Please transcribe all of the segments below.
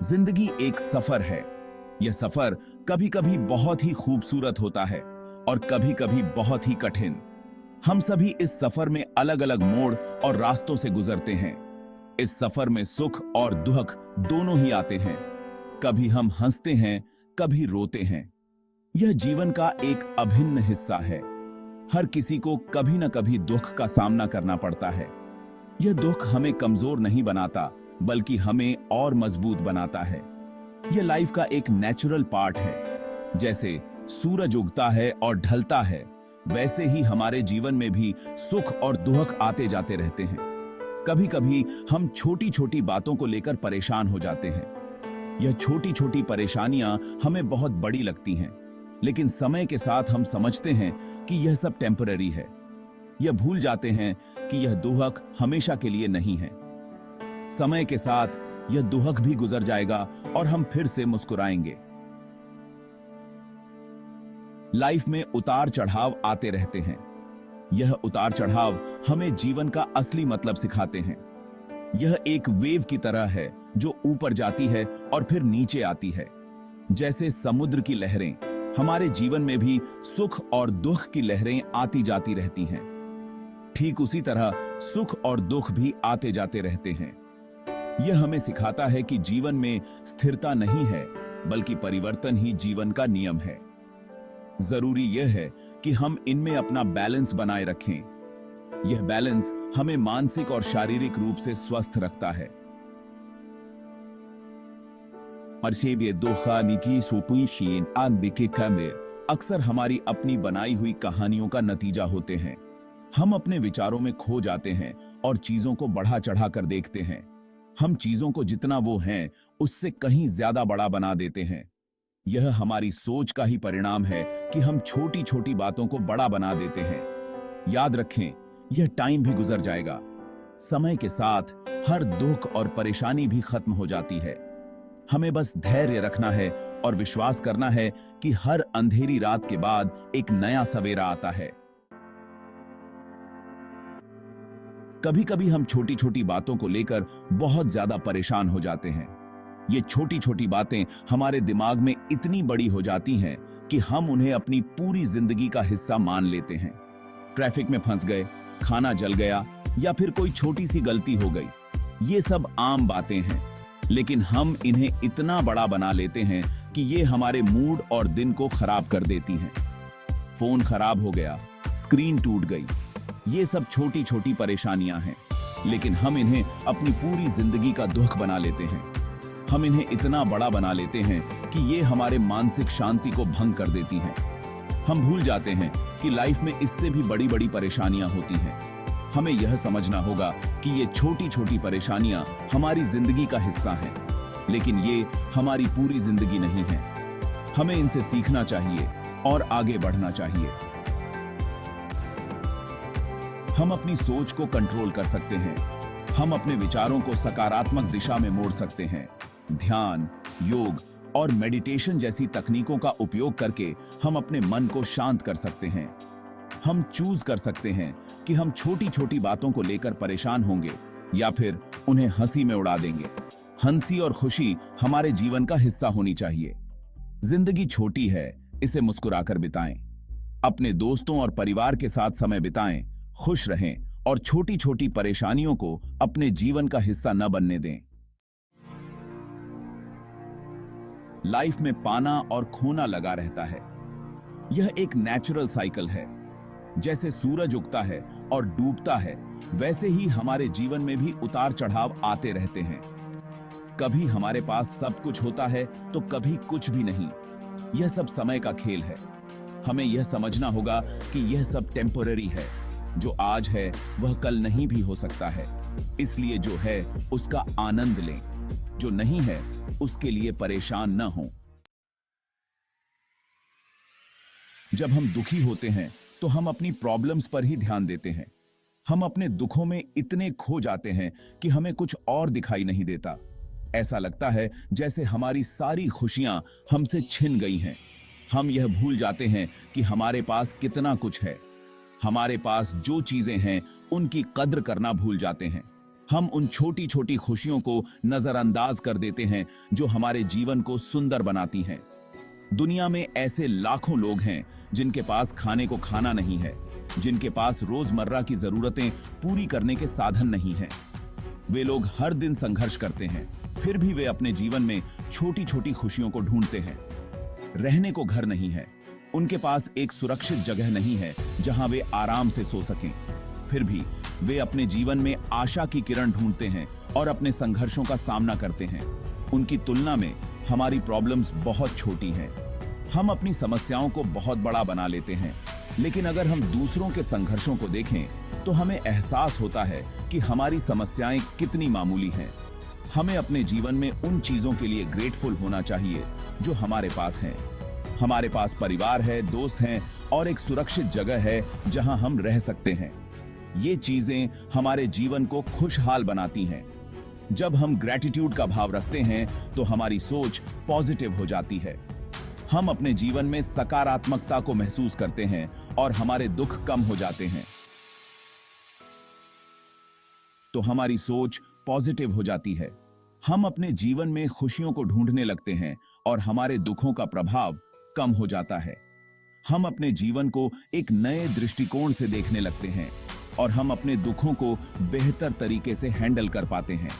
जिंदगी एक सफर है। यह सफर कभी कभी बहुत ही खूबसूरत होता है और कभी कभी बहुत ही कठिन। हम सभी इस सफर में अलग अलग मोड़ और रास्तों से गुजरते हैं। इस सफर में सुख और दुख दोनों ही आते हैं। कभी हम हंसते हैं, कभी रोते हैं। यह जीवन का एक अभिन्न हिस्सा है। हर किसी को कभी न कभी दुख का सामना करना पड़ता है। यह दुख हमें कमजोर नहीं बनाता, बल्कि हमें और मजबूत बनाता है। यह लाइफ का एक नेचुरल पार्ट है। जैसे सूरज उगता है और ढलता है, वैसे ही हमारे जीवन में भी सुख और दुख आते जाते रहते हैं। कभी कभी हम छोटी छोटी बातों को लेकर परेशान हो जाते हैं। यह छोटी छोटी परेशानियां हमें बहुत बड़ी लगती हैं, लेकिन समय के साथ हम समझते हैं कि यह सब टेम्पररी है। यह भूल जाते हैं कि यह दुख हमेशा के लिए नहीं है। समय के साथ यह दुख भी गुजर जाएगा और हम फिर से मुस्कुराएंगे। लाइफ में उतार चढ़ाव आते रहते हैं। यह उतार चढ़ाव हमें जीवन का असली मतलब सिखाते हैं। यह एक वेव की तरह है जो ऊपर जाती है और फिर नीचे आती है। जैसे समुद्र की लहरें, हमारे जीवन में भी सुख और दुख की लहरें आती जाती रहती हैं। ठीक उसी तरह सुख और दुख भी आते जाते रहते हैं। यह हमें सिखाता है कि जीवन में स्थिरता नहीं है, बल्कि परिवर्तन ही जीवन का नियम है। जरूरी यह है कि हम इनमें अपना बैलेंस बनाए रखें। यह बैलेंस हमें मानसिक और शारीरिक रूप से स्वस्थ रखता है। अक्सर हमारी अपनी बनाई हुई कहानियों का नतीजा होते हैं। हम अपने विचारों में खो जाते हैं और चीजों को बढ़ा चढ़ा कर देखते हैं। हम चीजों को जितना वो हैं, उससे कहीं ज्यादा बड़ा बना देते हैं। यह हमारी सोच का ही परिणाम है कि हम छोटी छोटी बातों को बड़ा बना देते हैं। याद रखें, यह टाइम भी गुजर जाएगा। समय के साथ हर दुख और परेशानी भी खत्म हो जाती है। हमें बस धैर्य रखना है और विश्वास करना है कि हर अंधेरी रात के बाद एक नया सवेरा आता है। कभी कभी हम छोटी छोटी बातों को लेकर बहुत ज्यादा परेशान हो जाते हैं। ये छोटी छोटी बातें हमारे दिमाग में इतनी बड़ी हो जाती हैं कि हम उन्हें अपनी पूरी जिंदगी का हिस्सा मान लेते हैं। ट्रैफिक में फंस गए, खाना जल गया या फिर कोई छोटी सी गलती हो गई, ये सब आम बातें हैं, लेकिन हम इन्हें इतना बड़ा बना लेते हैं कि ये हमारे मूड और दिन को खराब कर देती हैं। फोन खराब हो गया, स्क्रीन टूट गई, ये सब छोटी छोटी परेशानियां हैं, लेकिन हम इन्हें अपनी पूरी जिंदगी का दुख बना लेते हैं। हम इन्हें इतना बड़ा बना लेते हैं कि ये हमारे मानसिक शांति को भंग कर देती हैं। हम भूल जाते हैं कि लाइफ में इससे भी बड़ी बड़ी परेशानियां होती हैं। हमें यह समझना होगा कि ये छोटी छोटी परेशानियां हमारी जिंदगी का हिस्सा हैं, लेकिन ये हमारी पूरी जिंदगी नहीं है। हमें इनसे सीखना चाहिए और आगे बढ़ना चाहिए। हम अपनी सोच को कंट्रोल कर सकते हैं। हम अपने विचारों को सकारात्मक दिशा में मोड़ सकते हैं। ध्यान, योग और मेडिटेशन जैसी तकनीकों का उपयोग करके हम अपने मन को शांत कर सकते हैं। हम चूज कर सकते हैं कि हम छोटी छोटी बातों को लेकर परेशान होंगे या फिर उन्हें हंसी में उड़ा देंगे। हंसी और खुशी हमारे जीवन का हिस्सा होनी चाहिए। जिंदगी छोटी है, इसे मुस्कुराकर बिताएं। अपने दोस्तों और परिवार के साथ समय बिताएं, खुश रहें और छोटी छोटी परेशानियों को अपने जीवन का हिस्सा न बनने दें। लाइफ में पाना और खोना लगा रहता है। यह एक नेचुरल साइकिल है। जैसे सूरज उगता है और डूबता है, वैसे ही हमारे जीवन में भी उतार चढ़ाव आते रहते हैं। कभी हमारे पास सब कुछ होता है तो कभी कुछ भी नहीं। यह सब समय का खेल है। हमें यह समझना होगा कि यह सब टेम्पररी है। जो आज है वह कल नहीं भी हो सकता है, इसलिए जो है उसका आनंद लें। जो नहीं है उसके लिए परेशान न हों। जब हम दुखी होते हैं तो हम अपनी प्रॉब्लम्स पर ही ध्यान देते हैं। हम अपने दुखों में इतने खो जाते हैं कि हमें कुछ और दिखाई नहीं देता। ऐसा लगता है जैसे हमारी सारी खुशियां हमसे छिन गई हैं। हम यह भूल जाते हैं कि हमारे पास कितना कुछ है। हमारे पास जो चीजें हैं उनकी कद्र करना भूल जाते हैं। हम उन छोटी छोटी खुशियों को नजरअंदाज कर देते हैं जो हमारे जीवन को सुंदर बनाती हैं। दुनिया में ऐसे लाखों लोग हैं जिनके पास खाने को खाना नहीं है, जिनके पास रोजमर्रा की जरूरतें पूरी करने के साधन नहीं हैं। वे लोग हर दिन संघर्ष करते हैं, फिर भी वे अपने जीवन में छोटी छोटी खुशियों को ढूंढते हैं। रहने को घर नहीं है, उनके पास एक सुरक्षित जगह नहीं है जहां वे आराम से सो सकें, फिर भी वे अपने जीवन में आशा की किरण ढूंढते हैं और अपने संघर्षों का सामना करते हैं। उनकी तुलना में हमारी प्रॉब्लम्स बहुत छोटी हैं। हम अपनी समस्याओं को बहुत बड़ा बना लेते हैं, लेकिन अगर हम दूसरों के संघर्षों को देखें तो हमें एहसास होता है कि हमारी समस्याएं कितनी मामूली हैं। हमें अपने जीवन में उन चीजों के लिए ग्रेटफुल होना चाहिए जो हमारे पास हैं। हमारे पास परिवार है, दोस्त हैं और एक सुरक्षित जगह है जहां हम रह सकते हैं। ये चीजें हमारे जीवन को खुशहाल बनाती हैं। जब हम ग्रैटिट्यूड का भाव रखते हैं तो हमारी सोच पॉजिटिव हो जाती है। हम अपने जीवन में सकारात्मकता को महसूस करते हैं और हमारे दुख कम हो जाते हैं। तो हमारी सोच पॉजिटिव हो जाती है। हम अपने जीवन में खुशियों को ढूंढने लगते हैं और हमारे दुखों का प्रभाव कम हो जाता है। हम अपने जीवन को एक नए दृष्टिकोण से देखने लगते हैं और हम अपने दुखों को बेहतर तरीके से हैंडल कर पाते हैं।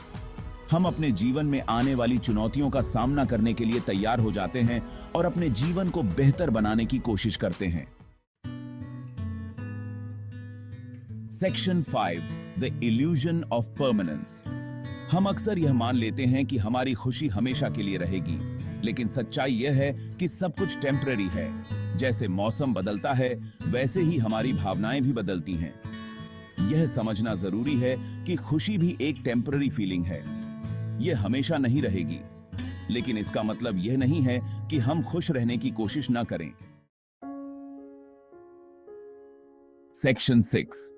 हम अपने जीवन में आने वाली चुनौतियों का सामना करने के लिए तैयार हो जाते हैं और अपने जीवन को बेहतर बनाने की कोशिश करते हैं। Section 5, the illusion of permanence. हम अक्सर यह मान लेते हैं कि हमारी खुशी हमेशा के लिए रहेगी, लेकिन सच्चाई यह है कि सब कुछ टेम्पररी है। जैसे मौसम बदलता है, वैसे ही हमारी भावनाएं भी बदलती हैं। यह समझना जरूरी है कि खुशी भी एक टेम्पररी फीलिंग है। यह हमेशा नहीं रहेगी, लेकिन इसका मतलब यह नहीं है कि हम खुश रहने की कोशिश ना करें। Section 6,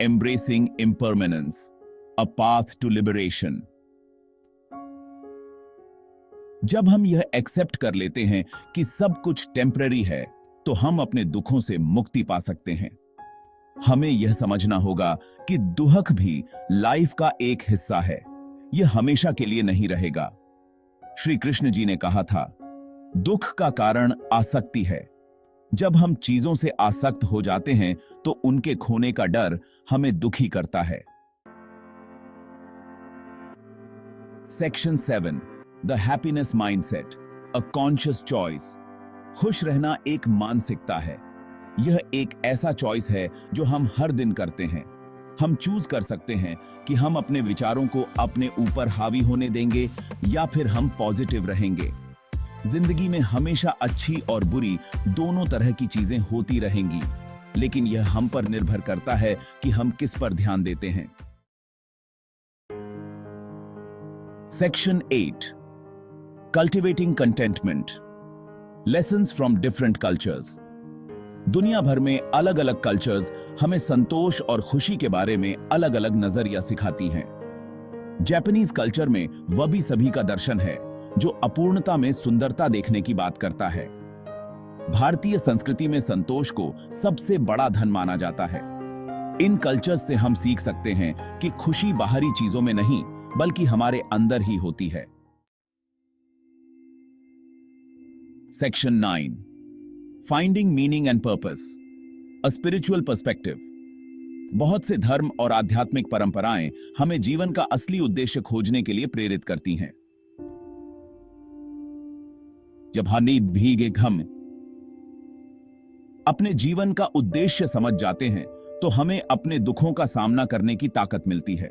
embracing impermanence, a path to liberation. जब हम यह एक्सेप्ट कर लेते हैं कि सब कुछ टेम्पररी है, तो हम अपने दुखों से मुक्ति पा सकते हैं। हमें यह समझना होगा कि दुख भी लाइफ का एक हिस्सा है। यह हमेशा के लिए नहीं रहेगा। श्री कृष्ण जी ने कहा था, दुख का कारण आसक्ति है। जब हम चीजों से आसक्त हो जाते हैं तो उनके खोने का डर हमें दुखी करता है। Section 7, the happiness mindset, a conscious choice. खुश रहना एक मानसिकता है। यह एक ऐसा चॉइस है जो हम हर दिन करते हैं। हम चूज कर सकते हैं कि हम अपने विचारों को अपने ऊपर हावी होने देंगे या फिर हम पॉजिटिव रहेंगे। जिंदगी में हमेशा अच्छी और बुरी दोनों तरह की चीजें होती रहेंगी, लेकिन यह हम पर निर्भर करता है कि हम किस पर ध्यान देते हैं। Section 8, cultivating contentment, lessons from different cultures. दुनिया भर में अलग अलग कल्चर्स हमें संतोष और खुशी के बारे में अलग अलग नजरिया सिखाती हैं। जापानीज कल्चर में वबी सभी का दर्शन है, जो अपूर्णता में सुंदरता देखने की बात करता है। भारतीय संस्कृति में संतोष को सबसे बड़ा धन माना जाता है। इन कल्चर्स से हम सीख सकते हैं कि खुशी बाहरी चीजों में नहीं, बल्कि हमारे अंदर ही होती है। Section 9, finding meaning and purpose, a spiritual perspective. बहुत से धर्म और आध्यात्मिक परंपराएं हमें जीवन का असली उद्देश्य खोजने के लिए प्रेरित करती हैं। जब हानि भीगे हम अपने जीवन का उद्देश्य समझ जाते हैं, तो हमें अपने दुखों का सामना करने की ताकत मिलती है।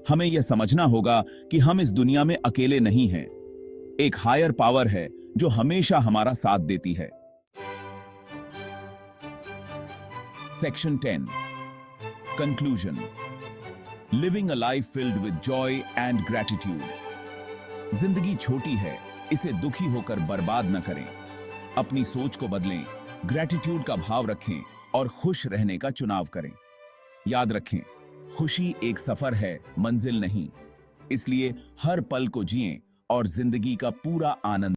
हमें यह समझना होगा कि हम इस दुनिया में अकेले नहीं हैं। एक हायर पावर है जो हमेशा हमारा साथ देती है। Section 10, conclusion, living a life filled with Joy and gratitude. जिंदगी छोटी है, इसे दुखी होकर बर्बाद न करें। अपनी सोच को बदलें, ग्रैटिट्यूड का भाव रखें और खुश रहने का चुनाव करें। याद रखें, खुशी एक सफर है, मंजिल नहीं। इसलिए हर पल को जिएं और जिंदगी का पूरा आनंद